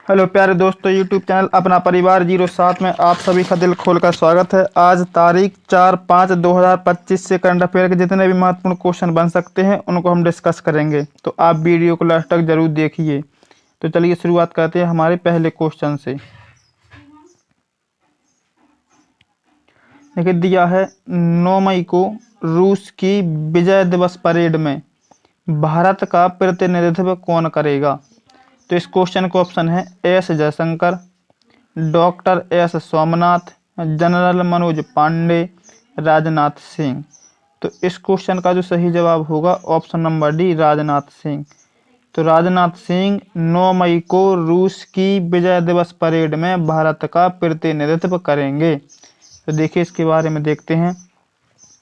Hello प्यारे दोस्तों, YouTube channel अपना परिवार 07 में आप सभी का दिल खोलकर स्वागत है। आज तारीख 4/5/2025 से करंट अफेयर के जितने भी महत्वपूर्ण क्वेश्चन बन सकते हैं उनको हम डिस्कस करेंगे, तो आप वीडियो को लास्ट तक जरूर देखिए। तो चलिए शुरुआत करते हैं हमारे पहले क्वेश्चन से। देखिए दिया है 9 मई को रूस की विजय दिवस परेड में भारत का प्रतिनिधित्व कौन करेगा। तो इस क्वेश्चन का ऑप्शन है S Jaishankar, doctor S Somnath, general Manoj Pande, Rajnath Singh. तो इस क्वेश्चन का जो सही जवाब होगा option number D, Rajnath Singh. तो राजनाथ सिंह 9 मई को रूस की विजय दिवस परेड में भारत का प्रतिनिधित्व करेंगे। तो देखिए इसके बारे में देखते हैं।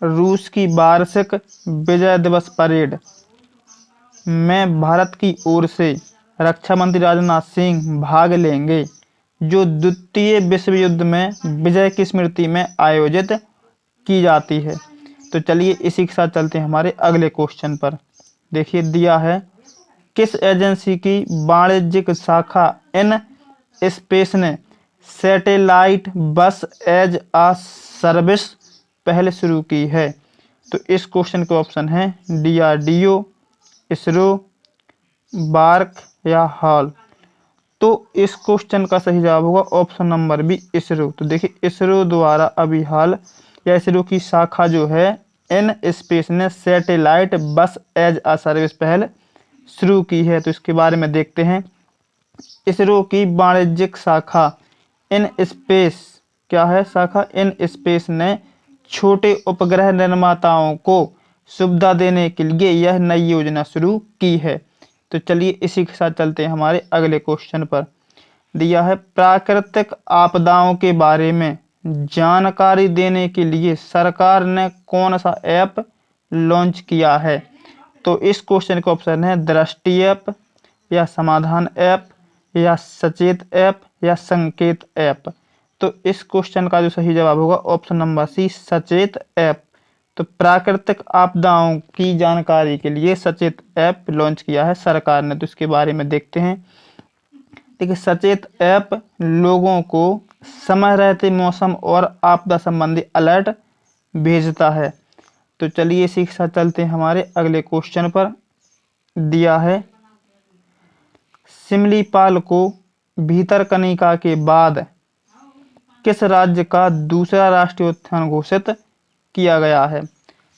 रूस की वार्षिक विजय दिवस परेड में भारत की ओर से रक्षा मंत्री राजनाथ सिंह भाग लेंगे, जो द्वितीय विश्व युद्ध में विजय की स्मृति में आयोजित की जाती है। तो चलिए इसी के साथ चलते हैं हमारे अगले क्वेश्चन पर। देखिए दिया है किस एजेंसी की वाणिज्यिक शाखा इन स्पेस ने सैटेलाइट बस एज आ सर्विस पहले शुरू की है। तो इस क्वेश्चन के ऑप्शन है DRDO, इसरो, बार्क या हॉल। तो इस क्वेश्चन का सही जवाब होगा ऑप्शन नंबर बी, इसरो। तो देखिए इसरो द्वारा अभी हाल या इसरो की शाखा जो है इन स्पेस ने सैटेलाइट बस एज आ सर्विस पहल शुरू की है। तो इसके बारे में देखते हैं। इसरो की वाणिज्यिक शाखा इन स्पेस क्या है? शाखा इन स्पेस ने छोटे उपग्रह निर्माताओं को सुविधा देने के लिए यह नई योजना शुरू की है। तो चलिए इसी के साथ चलते हैं हमारे अगले क्वेश्चन पर। दिया है प्राकृतिक आपदाओं के बारे में जानकारी देने के लिए सरकार ने कौन सा ऐप लॉन्च किया है। तो इस क्वेश्चन का ऑप्शन है दृष्टि ऐप, या समाधान ऐप, या सचेत ऐप, या संकेत ऐप। तो इस क्वेश्चन का जो सही जवाब होगा ऑप्शन नंबर सी, सचेत ऐप। तो प्राकृतिक आपदाओं की जानकारी के लिए सचेत ऐप लॉन्च किया है सरकार ने। तो इसके बारे में देखते हैं। देखिए सचेत ऐप लोगों को समय रहते मौसम और आपदा संबंधी अलर्ट भेजता है। तो चलिए इसी के साथ चलते हैं हमारे अगले क्वेश्चन पर। दिया है सिमलीपाल को भीतरकनिका के बाद किस राज्य का दूसरा राष्ट्रीय उद्यान घोषित किया गया है।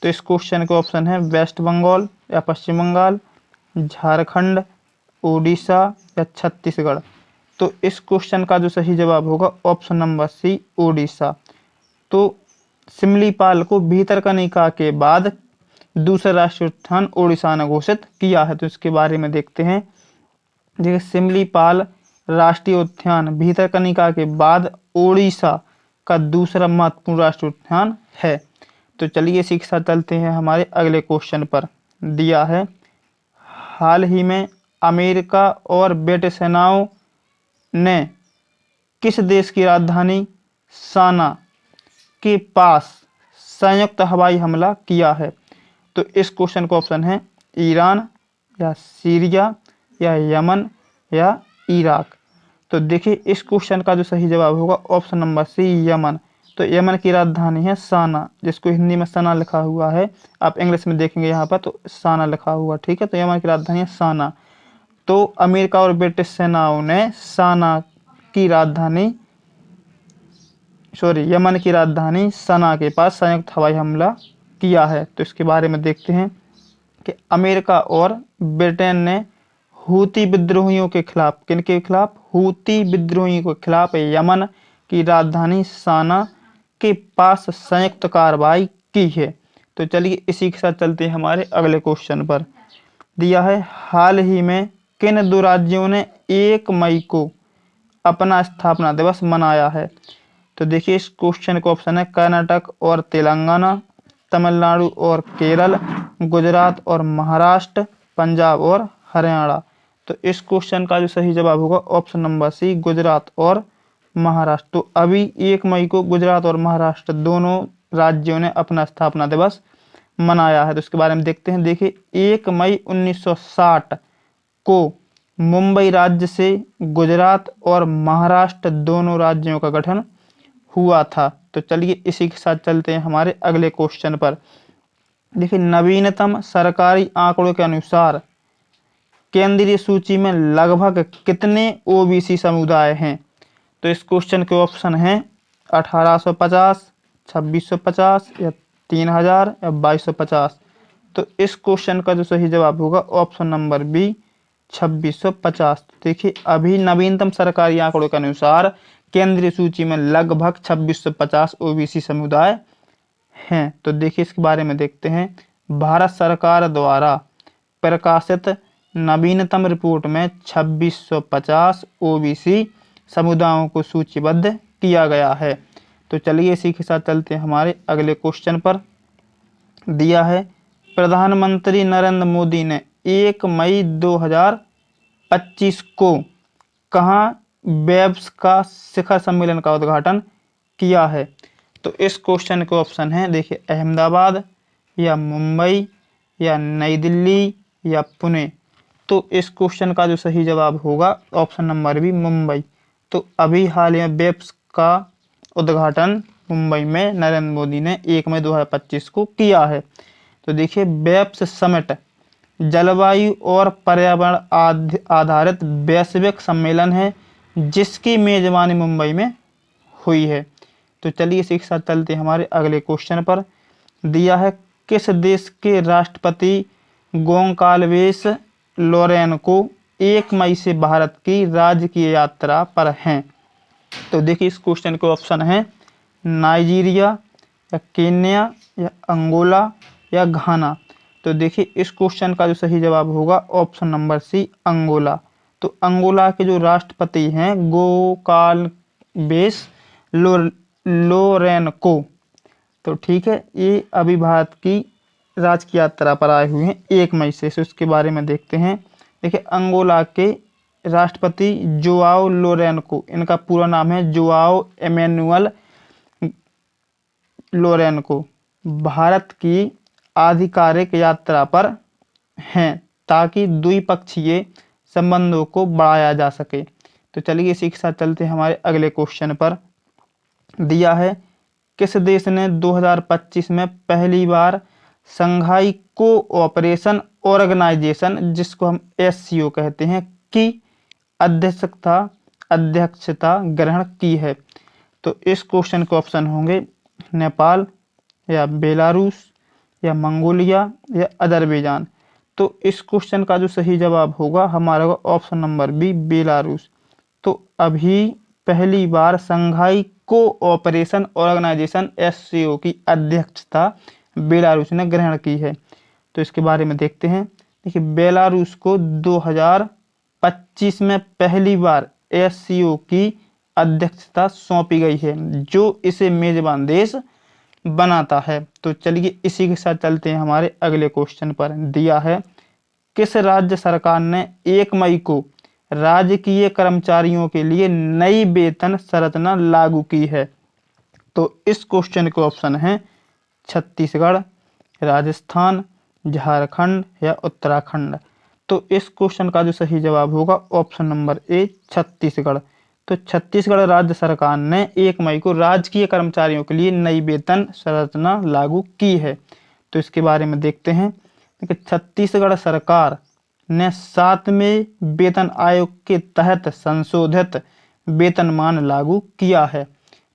तो इस क्वेश्चन के ऑप्शन है वेस्ट बंगाल या पश्चिम बंगाल, झारखंड, उड़ीसा या छत्तीसगढ़। तो इस क्वेश्चन का जो सही जवाब होगा ऑप्शन नंबर सी, उड़ीसा। तो सिमलीपाल को भीतरकनिका के बाद दूसरा राष्ट्रीय उद्यान उड़ीसा ने घोषित किया है। तो इसके बारे में देखते हैं। देखिए सिमलीपाल राष्ट्रीय उद्यान भीतरकनिका के बाद उड़ीसा का दूसरा महत्वपूर्ण राष्ट्रीय उद्यान है। तो चलिए इसी के साथ चलते हैं हमारे अगले क्वेश्चन पर। दिया है हाल ही में अमेरिका और ब्रिटिश सेनाओं ने किस देश की राजधानी साना के पास संयुक्त हवाई हमला किया है। तो इस क्वेश्चन का ऑप्शन है ईरान, या सीरिया, या यमन, या इराक। तो देखिए इस क्वेश्चन का जो सही जवाब होगा ऑप्शन नंबर सी, यमन। तो यमन की राजधानी है साना, जिसको हिंदी में सना लिखा हुआ है, आप इंग्लिश में देखेंगे यहाँ पर तो साना लिखा हुआ, ठीक है। तो यमन की राजधानी है साना। तो अमेरिका और ब्रिटिश सेनाओं ने साना की राजधानी यमन की राजधानी सना के पास संयुक्त हवाई हमला किया है। तो इसके बारे में देखते हैं कि अमेरिका और ब्रिटेन ने हूती विद्रोहियों के खिलाफ, किनके खिलाफ? हूती विद्रोहियों के खिलाफ यमन की राजधानी सना के पास संयुक्त कार्रवाई की है। तो चलिए इसी के साथ चलते हैं हमारे अगले क्वेश्चन पर। दिया है हाल ही में किन दो राज्यों ने 1 मई को अपना स्थापना दिवस मनाया है। तो देखिए इस क्वेश्चन का ऑप्शन है कर्नाटक और तेलंगाना, तमिलनाडु और केरल, गुजरात और महाराष्ट्र, पंजाब और हरियाणा। तो इस क्वेश्चन का जो सही जवाब होगा ऑप्शन नंबर सी, गुजरात और महाराष्ट्र। तो अभी 1 मई को गुजरात और महाराष्ट्र दोनों राज्यों ने अपना स्थापना दिवस मनाया है। तो इसके बारे में देखते हैं। देखिए 1 मई 1960 को मुंबई राज्य से गुजरात और महाराष्ट्र दोनों राज्यों का गठन हुआ था। तो चलिए इसी के साथ चलते हैं हमारे अगले क्वेश्चन पर। देखिए, नवीनतम सरकारी आंकड़ों के अनुसार केंद्रीय सूची में लगभग कितने ओबीसी समुदाय हैं? तो इस क्वेश्चन के ऑप्शन हैं 1850, 2650 या 3000 या 2250। तो इस क्वेश्चन का जो सही जवाब होगा ऑप्शन नंबर बी 2650। देखिए, अभी नवीनतम सरकारी आंकड़ों के अनुसार केंद्रीय सूची में लगभग 2650 ओबीसी समुदाय हैं। तो देखिए इसके बारे में देखते हैं। भारत सरकार द्वारा प्रकाशित नवीनतम रिपोर्ट में 2650 ओबीसी समुदायों को सूचीबद्ध किया गया है। तो चलिए इसी के साथ चलते हैं हमारे अगले क्वेश्चन पर। दिया है, प्रधानमंत्री नरेंद्र मोदी ने 1 मई 2025 को कहाँ वेब्स का शिखर सम्मेलन का उद्घाटन किया है? तो इस क्वेश्चन के ऑप्शन हैं, देखिए, अहमदाबाद या मुंबई या नई दिल्ली या पुणे। तो इस क्वेश्चन का जो सही जवाब होगा ऑप्शन नंबर बी मुंबई। तो अभी हाल ही में वेब्स का उद्घाटन मुंबई में नरेंद्र मोदी ने 1 मई 2025 को किया है। तो देखिए, वेब्स समिट जलवायु और पर्यावरण आधारित वैश्विक सम्मेलन है जिसकी मेजबानी मुंबई में हुई है। तो चलिए इसी के साथ चलते हैं हमारे अगले क्वेश्चन पर। दिया है, किस देश के राष्ट्रपति गोंकाल्वेस लोरेन को 1 मई से भारत की राजकीय यात्रा पर हैं? तो देखिए इस क्वेश्चन के ऑप्शन हैं नाइजीरिया या केन्या या अंगोला या घाना। तो देखिए इस क्वेश्चन का जो सही जवाब होगा ऑप्शन नंबर सी अंगोला। तो अंगोला के जो राष्ट्रपति हैं गोकाल्वेस लोरेनको। तो ठीक है, ये अभी भारत की राजकीय यात्रा पर आए हुए हैं 1 मई से। उसके बारे में देखते हैं। देखिए, अंगोला के राष्ट्रपति जोआओ लोरेनको, इनका पूरा नाम है जोआओ एमेनुअल लोरेनको, भारत की आधिकारिक यात्रा पर हैं ताकि द्विपक्षीय संबंधों को बढ़ाया जा सके। तो चलिए इसी के साथ चलते हैं हमारे अगले क्वेश्चन पर। दिया है, किस देश ने 2025 में पहली बार संघाई कोऑपरेशन ऑर्गेनाइजेशन, जिसको हम एससीओ कहते हैं, की अध्यक्षता ग्रहण की है? तो इस क्वेश्चन के ऑप्शन होंगे नेपाल या बेलारूस या मंगोलिया या अजरबैजान। तो इस क्वेश्चन का जो सही जवाब होगा हमारा ऑप्शन नंबर बी बेलारूस। तो अभी पहली बार संघाई कोऑपरेशन ऑर्गेनाइजेशन एससीओ की अध्यक्षता बेलारूस ने ग्रहण की है। तो इसके बारे में देखते हैं। देखिए, बेलारूस को 2025 में पहली बार एससीओ की अध्यक्षता सौंपी गई है जो इसे मेजबान देश बनाता है। तो चलिए इसी के साथ चलते हैं हमारे अगले क्वेश्चन पर। दिया है, किस राज्य सरकार ने 1 मई को राजकीय कर्मचारियों के लिए नई वेतन संरचना लागू की है? तो इस क्वेश्चन के ऑप्शन हैं छत्तीसगढ़, राजस्थान, झारखंड या उत्तराखंड। तो इस क्वेश्चन का जो सही जवाब होगा ऑप्शन नंबर ए छत्तीसगढ़। तो छत्तीसगढ़ राज्य सरकार ने 1 मई को राजकीय कर्मचारियों के लिए नई वेतन संरचना लागू की है। तो इसके बारे में देखते हैं। देखिए, छत्तीसगढ़ सरकार ने 7वें वेतन आयोग के तहत संशोधित वेतनमान लागू किया है।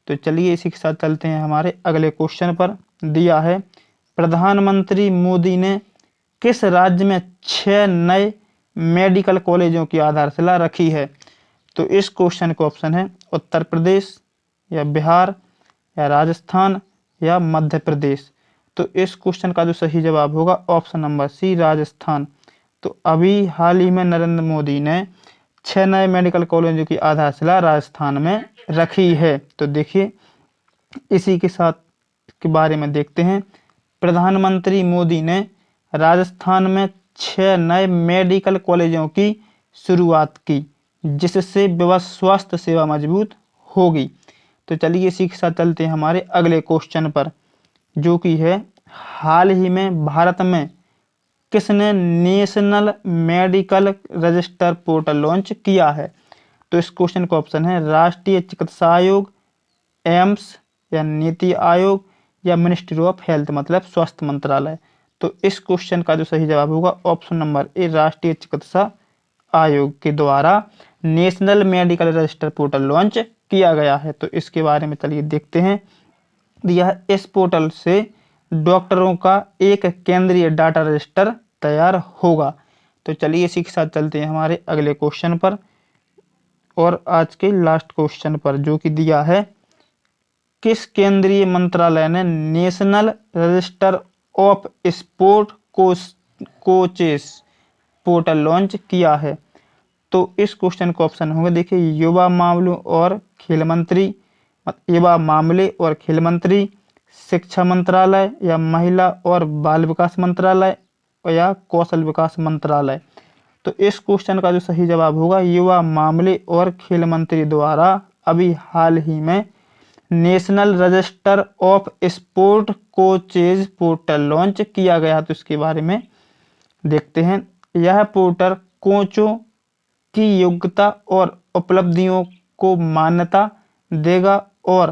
तो चलिए इसी के साथ चलते हैं हमारे अगले क्वेश्चन पर। दिया है, प्रधानमंत्री मोदी ने किस राज्य में 6 नए मेडिकल कॉलेजों की आधारशिला रखी है? तो इस क्वेश्चन के ऑप्शन है उत्तर प्रदेश या बिहार या राजस्थान या मध्य प्रदेश। तो इस क्वेश्चन का जो सही जवाब होगा ऑप्शन नंबर सी राजस्थान। तो अभी हाल ही में नरेंद्र मोदी ने 6 नए मेडिकल कॉलेजों की आधारशिला राजस्थान में रखी है। तो देखिए इसी के साथ के बारे में देखते हैं। प्रधानमंत्री मोदी ने राजस्थान में 6 नए मेडिकल कॉलेजों की शुरुआत की जिससे स्वास्थ्य सेवा मजबूत होगी। तो चलिए इसी के साथ चलते हैं हमारे अगले क्वेश्चन पर, जो कि है, हाल ही में भारत में किसने national medical register portal launch किया है? तो इस क्वेश्चन का ऑप्शन है राष्ट्रीय चिकित्सा आयोग, एम्स या नीति आयोग या मिनिस्ट्री ऑफ हेल्थ मतलब स्वास्थ्य मंत्रालय। तो इस क्वेश्चन का जो सही जवाब होगा ऑप्शन नंबर ए राष्ट्रीय चिकित्सा आयोग के द्वारा national medical register portal launch किया गया है। तो इसके बारे में चलिए देखते हैं। यह इस पोर्टल से डॉक्टरों का एक केंद्रीय डाटा रजिस्टर तैयार होगा। तो चलिए इसी के साथ चलते हैं हमारे अगले क्वेश्चन पर और आज के लास्ट क्वेश्चन पर, जो कि दिया है किस केंद्रीय मंत्रालय ने national register of sport coaches portal launch किया है? तो इस क्वेश्चन का ऑप्शन होगा, देखिए युवा मामले और खेल मंत्री, शिक्षा मंत्रालय या महिला और बाल विकास मंत्रालय या कौशल विकास मंत्रालय। तो इस क्वेश्चन का जो सही जवाब होगा युवा मामले और खेल मंत्री द्वारा अभी हाल ही में national register of sport coaches portal launch किया गया। तो इसके बारे में देखते हैं। यह पोर्टल कोचों की योग्यता और उपलब्धियों को मान्यता देगा और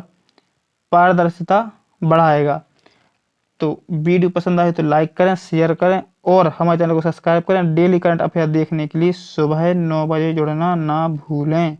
पारदर्शिता बढ़ाएगा। तो वीडियो पसंद आए तो लाइक करें, शेयर करें और हमारे चैनल को सब्सक्राइब करें। डेली करंट अफेयर देखने के लिए सुबह 9 बजे जुड़ना ना भूलें।